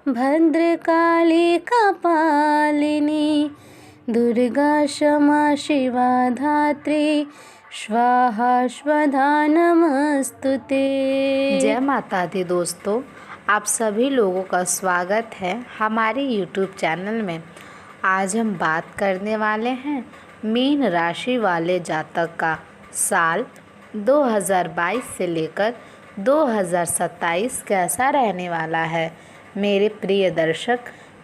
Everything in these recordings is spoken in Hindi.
भद्रकाली कपालिनी दुर्गा क्षमा शिवा धात्री स्वाहा स्वधा नमस्तुते। जय माता दी दोस्तों, आप सभी लोगों का स्वागत है हमारे YouTube चैनल में। आज हम बात करने वाले हैं मीन राशि वाले जातक का साल 2022 से लेकर 2027 कैसा रहने वाला है। मेरे प्रिय दर्शक,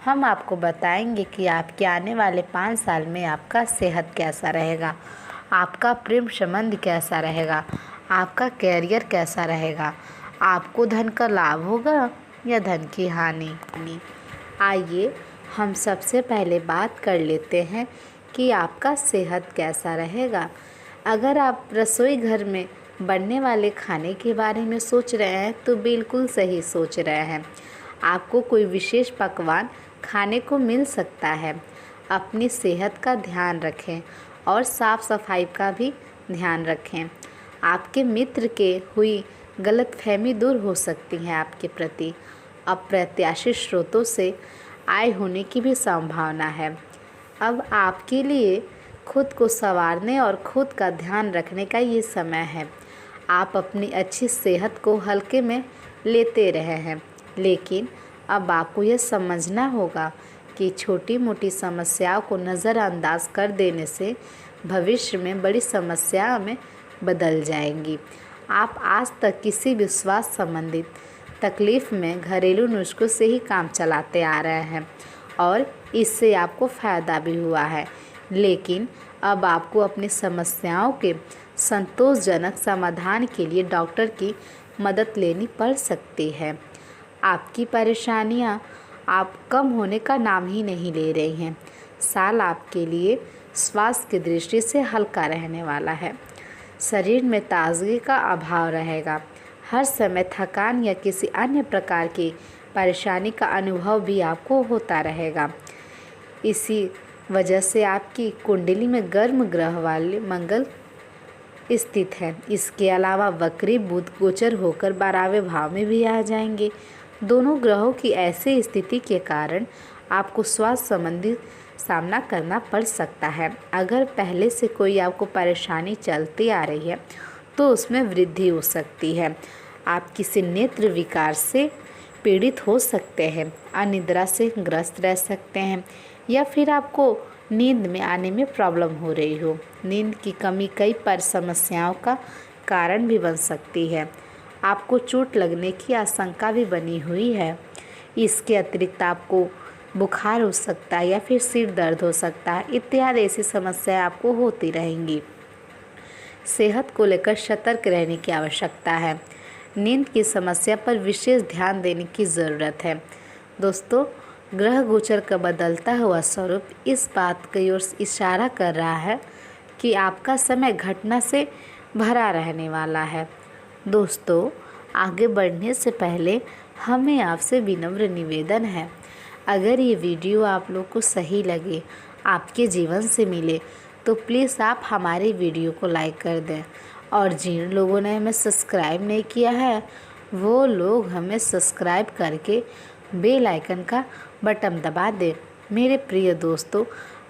हम आपको बताएंगे कि आपके आने वाले 5 साल में आपका सेहत कैसा रहेगा, आपका प्रेम संबंध कैसा रहेगा, आपका कैरियर कैसा रहेगा, आपको धन का लाभ होगा या धन की हानि। आइए हम सबसे पहले बात कर लेते हैं कि आपका सेहत कैसा रहेगा। अगर आप रसोई घर में बनने वाले खाने के बारे में सोच रहे हैं तो बिल्कुल सही सोच रहे हैं। आपको कोई विशेष पकवान खाने को मिल सकता है। अपनी सेहत का ध्यान रखें और साफ़ सफाई का भी ध्यान रखें। आपके मित्र के हुई गलतफहमी दूर हो सकती है आपके प्रति। अप्रत्याशित स्रोतों से आय होने की भी संभावना है। अब आपके लिए खुद को संवारने और खुद का ध्यान रखने का ये समय है। आप अपनी अच्छी सेहत को हल्के में लेते रहे हैं, लेकिन अब आपको यह समझना होगा कि छोटी मोटी समस्याओं को नज़रअंदाज कर देने से भविष्य में बड़ी समस्याओं में बदल जाएंगी। आप आज तक किसी भी स्वास्थ्य संबंधित तकलीफ़ में घरेलू नुस्खों से ही काम चलाते आ रहे हैं और इससे आपको फ़ायदा भी हुआ है, लेकिन अब आपको अपनी समस्याओं के संतोषजनक समाधान के लिए डॉक्टर की मदद लेनी पड़ सकती है। आपकी परेशानियां आप कम होने का नाम ही नहीं ले रही हैं। साल आपके लिए स्वास्थ्य की दृष्टि से हल्का रहने वाला है। शरीर में ताजगी का अभाव रहेगा। हर समय थकान या किसी अन्य प्रकार की परेशानी का अनुभव भी आपको होता रहेगा। इसी वजह से आपकी कुंडली में गर्म ग्रह वाले मंगल स्थित है। इसके अलावा वक्री बुध गोचर होकर 12वें भाव में भी आ जाएंगे। दोनों ग्रहों की ऐसी स्थिति के कारण आपको स्वास्थ्य संबंधी सामना करना पड़ सकता है। अगर पहले से कोई आपको परेशानी चलती आ रही है तो उसमें वृद्धि हो सकती है। आप किसी नेत्र विकार से पीड़ित हो सकते हैं, अनिद्रा से ग्रस्त रह सकते हैं या फिर आपको नींद में आने में प्रॉब्लम हो रही हो। नींद की कमी कई समस्याओं का कारण भी बन सकती है। आपको चोट लगने की आशंका भी बनी हुई है। इसके अतिरिक्त आपको बुखार हो सकता है या फिर सिर दर्द हो सकता है इत्यादि ऐसी समस्याएं आपको होती रहेंगी। सेहत को लेकर सतर्क रहने की आवश्यकता है। नींद की समस्या पर विशेष ध्यान देने की ज़रूरत है। दोस्तों, ग्रह गोचर का बदलता हुआ स्वरूप इस बात की ओर इशारा कर रहा है कि आपका समय घटना से भरा रहने वाला है। दोस्तों, आगे बढ़ने से पहले हमें आपसे विनम्र निवेदन है, अगर ये वीडियो आप लोग को सही लगे, आपके जीवन से मिले, तो प्लीज़ आप हमारे वीडियो को लाइक कर दें और जिन लोगों ने हमें सब्सक्राइब नहीं किया है वो लोग हमें सब्सक्राइब करके बेल आइकन का बटन दबा दें। मेरे प्रिय दोस्तों,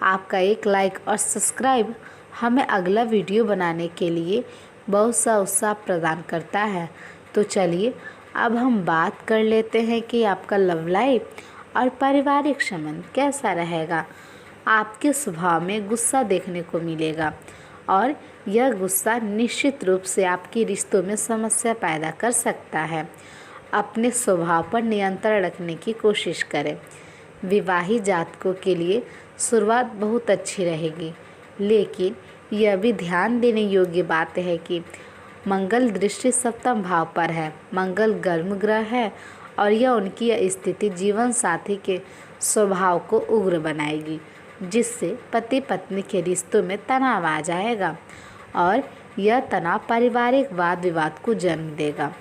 आपका एक लाइक और सब्सक्राइब हमें अगला वीडियो बनाने के लिए बहुत सा उत्साह प्रदान करता है। तो चलिए अब हम बात कर लेते हैं कि आपका लव लाइफ और पारिवारिक संबंध कैसा रहेगा। आपके स्वभाव में गुस्सा देखने को मिलेगा और यह गुस्सा निश्चित रूप से आपके रिश्तों में समस्या पैदा कर सकता है। अपने स्वभाव पर नियंत्रण रखने की कोशिश करें। विवाहित जातकों के लिए शुरुआत बहुत अच्छी रहेगी, लेकिन यह भी ध्यान देने योग्य बात है कि मंगल दृष्टि सप्तम भाव पर है। मंगल गर्म ग्रह है और यह उनकी स्थिति जीवन साथी के स्वभाव को उग्र बनाएगी, जिससे पति पत्नी के रिश्तों में तनाव आ जाएगा और यह तनाव पारिवारिक वाद विवाद को जन्म देगा।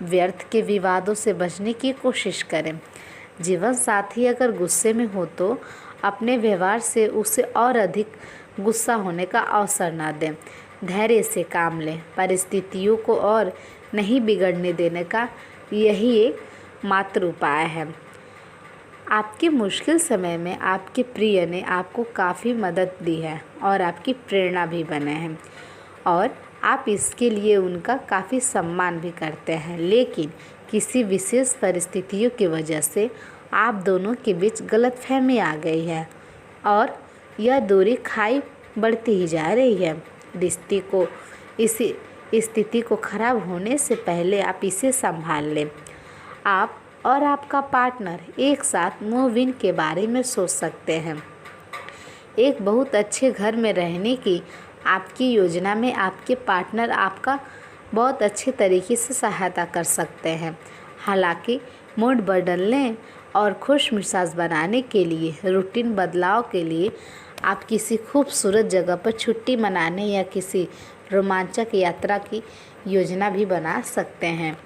व्यर्थ के विवादों से बचने की कोशिश करें। जीवन साथी अगर गुस्से में हो तो अपने व्यवहार से उसे और अधिक गुस्सा होने का अवसर ना दें। धैर्य से काम लें। परिस्थितियों को और नहीं बिगड़ने देने का यही एक मात्र उपाय है। आपके मुश्किल समय में आपके प्रिय ने आपको काफ़ी मदद दी है और आपकी प्रेरणा भी बने हैं और आप इसके लिए उनका काफ़ी सम्मान भी करते हैं। लेकिन किसी विशेष परिस्थितियों की वजह से आप दोनों के बीच गलतफहमी आ गई है और यह दूरी खाई बढ़ती ही जा रही है। रिश्ते को इसी स्थिति को खराब होने से पहले आप इसे संभाल लें। आप और आपका पार्टनर एक साथ मूव इन के बारे में सोच सकते हैं। एक बहुत अच्छे घर में रहने की आपकी योजना में आपके पार्टनर आपका बहुत अच्छे तरीके से सहायता कर सकते हैं। हालांकि मूड बदलने और खुश मिजाज बनाने के लिए, रूटीन बदलाव के लिए आप किसी खूबसूरत जगह पर छुट्टी मनाने या किसी रोमांचक यात्रा की योजना भी बना सकते हैं।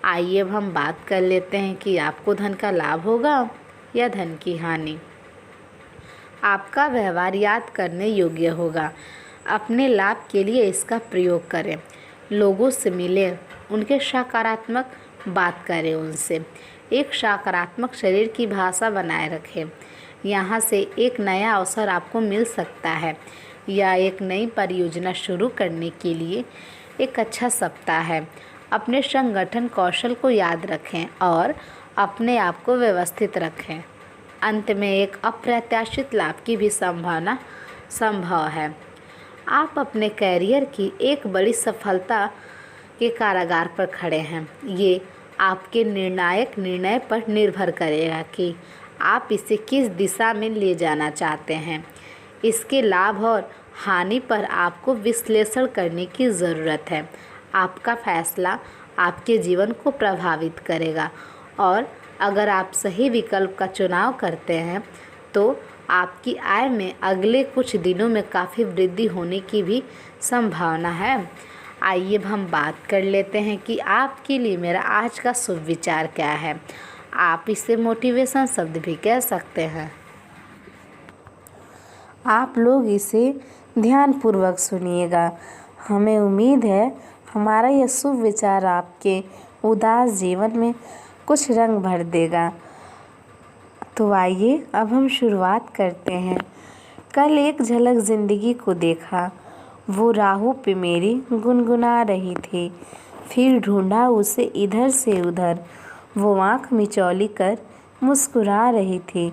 आइए अब हम बात कर लेते हैं कि आपको धन का लाभ होगा या धन की हानि। आपका व्यवहार याद करने योग्य होगा। अपने लाभ के लिए इसका प्रयोग करें। लोगों से मिलें, उनके सकारात्मक बात करें, उनसे एक सकारात्मक शरीर की भाषा बनाए रखें। यहाँ से एक नया अवसर आपको मिल सकता है या एक नई परियोजना शुरू करने के लिए एक अच्छा सप्ताह है। अपने संगठन कौशल को याद रखें और अपने आप को व्यवस्थित रखें। अंत में एक अप्रत्याशित लाभ की भी संभावना संभव है। आप अपने कैरियर की एक बड़ी सफलता के कारागार पर खड़े हैं। ये आपके निर्णायक निर्णय पर निर्भर करेगा कि आप इसे किस दिशा में ले जाना चाहते हैं। इसके लाभ और हानि पर आपको विश्लेषण करने की ज़रूरत है। आपका फैसला आपके जीवन को प्रभावित करेगा और अगर आप सही विकल्प का चुनाव करते हैं तो आपकी आय में अगले कुछ दिनों में काफ़ी वृद्धि होने की भी संभावना है। आइए अब हम बात कर लेते हैं कि आपके लिए मेरा आज का शुभ विचार क्या है। आप इसे मोटिवेशन शब्द भी कह सकते हैं। आप लोग इसे ध्यानपूर्वक सुनिएगा। हमें उम्मीद है हमारा यह शुभ विचार आपके उदास जीवन में कुछ रंग भर देगा। तो आइए अब हम शुरुआत करते हैं। कल एक झलक ज़िंदगी को देखा, वो राहों पे मेरी गुनगुना रही थी। फिर ढूंढा उसे इधर से उधर, वो आँख मिचौली कर मुस्कुरा रही थी।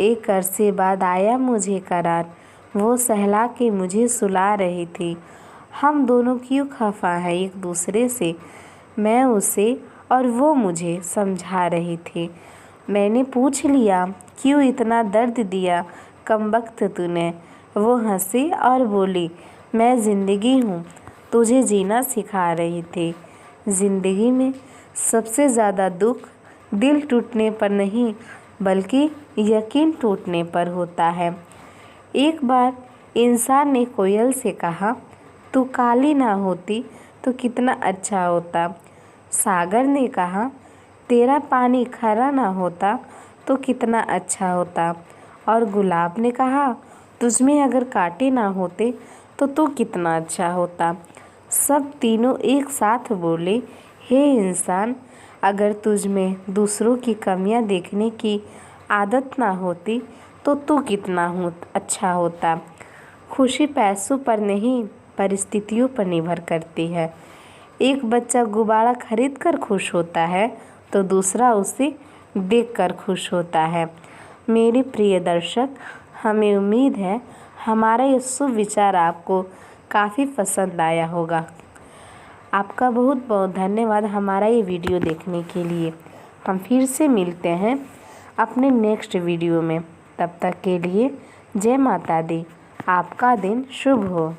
एक अरसे बाद आया मुझे करार, वो सहला के मुझे सुला रही थी। हम दोनों क्यों खफा हैं एक दूसरे से, मैं उसे और वो मुझे समझा रही थी। मैंने पूछ लिया क्यों इतना दर्द दिया कमबख्त तूने। वो हंसी और बोली मैं ज़िंदगी हूँ, तुझे जीना सिखा रही थी। ज़िंदगी में सबसे ज़्यादा दुख दिल टूटने पर नहीं बल्कि यकीन टूटने पर होता है। एक बार इंसान ने कोयल से कहा, तू काली ना होती तो कितना अच्छा होता। सागर ने कहा, तेरा पानी खारा ना होता तो कितना अच्छा होता। और गुलाब ने कहा, तुझमें अगर कांटे ना होते तो तू कितना अच्छा होता। सब तीनों एक साथ बोले, हे इंसान, अगर तुझ में दूसरों की कमियां देखने की आदत ना होती तो तू कितना अच्छा होता। खुशी पैसों पर नहीं परिस्थितियों पर निर्भर करती है। एक बच्चा गुब्बारा खरीद कर खुश होता है तो दूसरा उसे देखकर खुश होता है। मेरे प्रिय दर्शक, हमें उम्मीद है हमारा ये शुभ विचार आपको काफ़ी पसंद आया होगा। आपका बहुत बहुत धन्यवाद हमारा ये वीडियो देखने के लिए। हम फिर से मिलते हैं अपने नेक्स्ट वीडियो में। तब तक के लिए जय माता दी। आपका दिन शुभ हो।